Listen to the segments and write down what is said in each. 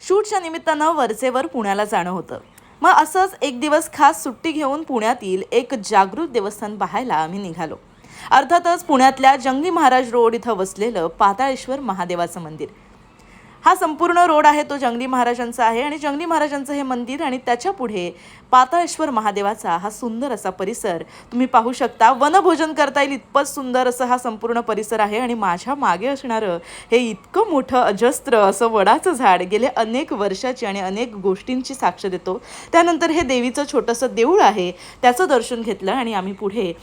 शूटच्या निमित्तानं वरचेवर पुण्याला जाणं होतं। मग असंच एक दिवस खास सुट्टी घेऊन पुण्यातील एक जागृत देवस्थान पाहायला आम्ही निघालो। अर्थातच पुण्यातल्या जंगली महाराज रोड इथं वसलेलं पाताळेश्वर महादेवाचं मंदिर। हा संपूर्ण रोड आहे तो जंगली महाराजांचा आहे आणि जंगली महाराजांचं हे मंदिर आणि त्याच्या पुढे पाताळेश्वर महादेवाचा हा सुंदर असा परिसर तुम्ही पाहू शकता। वनभोजन करता येईल इतपत सुंदर असं हा संपूर्ण परिसर आहे आणि माझ्या मागे असणारं हे इतकं मोठं अजस्त्र असं वडाचं झाड गेले अनेक वर्षाची आणि अनेक गोष्टींची साक्ष देतो। त्यानंतर हे देवीचं छोटंसं देऊळ आहे, त्याचं दर्शन घेतलं आणि आम्ही पुढे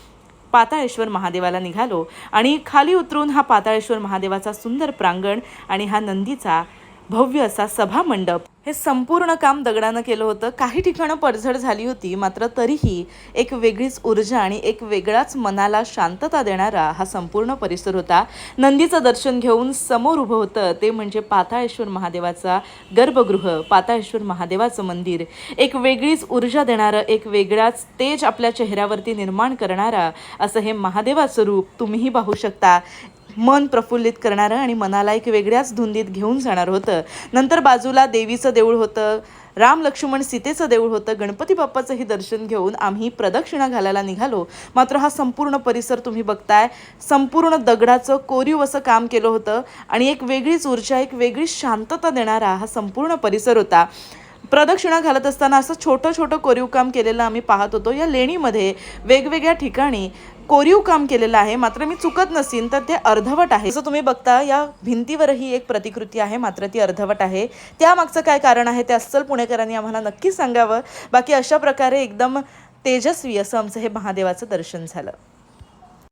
पाताळेश्वर महादेवाला निघालो आणि खाली उतरून हा पाताळेश्वर महादेवाचा सुंदर प्रांगण आणि हा नंदीचा भव्य असा सभा मंडप हे संपूर्ण काम दगडानं केलं होतं। काही ठिकाणं पडझड झाली होती, मात्र तरीही एक वेगळीच ऊर्जा आणि एक वेगळाच मनाला शांतता देणारा हा संपूर्ण परिसर होता। नंदीचं दर्शन घेऊन समोर उभं होतं ते म्हणजे पाताळेश्वर महादेवाचा गर्भगृह, पाताळेश्वर महादेवाचं मंदिर। एक वेगळीच ऊर्जा देणारं, एक वेगळाच तेज आपल्या चेहऱ्यावरती निर्माण करणारा असं हे महादेवाचं रूप तुम्हीही पाहू शकता। मन प्रफुल्लित करणारं आणि मनाला एक वेगळ्याच धुंदीत घेऊन जाणार होतं। नंतर बाजूला देवीचं देऊळ होतं, राम लक्ष्मण सीतेचं देऊळ होतं। गणपती बाप्पाचंही दर्शन घेऊन आम्ही प्रदक्षिणा घालायला निघालो। मात्र हा संपूर्ण परिसर तुम्ही बघताय, संपूर्ण दगडाचं कोरीव असं काम केलं होतं आणि एक वेगळीच ऊर्जा, एक वेगळी शांतता देणारा हा संपूर्ण परिसर होता। प्रदक्षिणा घालत असताना असं छोटं छोटं कोरीव काम केलेलं आम्ही पाहत होतो। या लेणीमध्ये वेगवेगळ्या ठिकाणी कोरीव काम केलेलं आहे, मात्र मी चुकत नसीन तर ते अर्धवट आहे। जसं तुम्ही बघता या भिंतीवरही एक प्रतिकृती आहे, मात्र ती अर्धवट आहे। त्यामागचं काय कारण आहे ते अस्सल पुणेकरांनी आम्हाला नक्की सांगावं। बाकी अशा प्रकारे एकदम तेजस्वी असं आमचं हे महादेवाचं दर्शन झालं।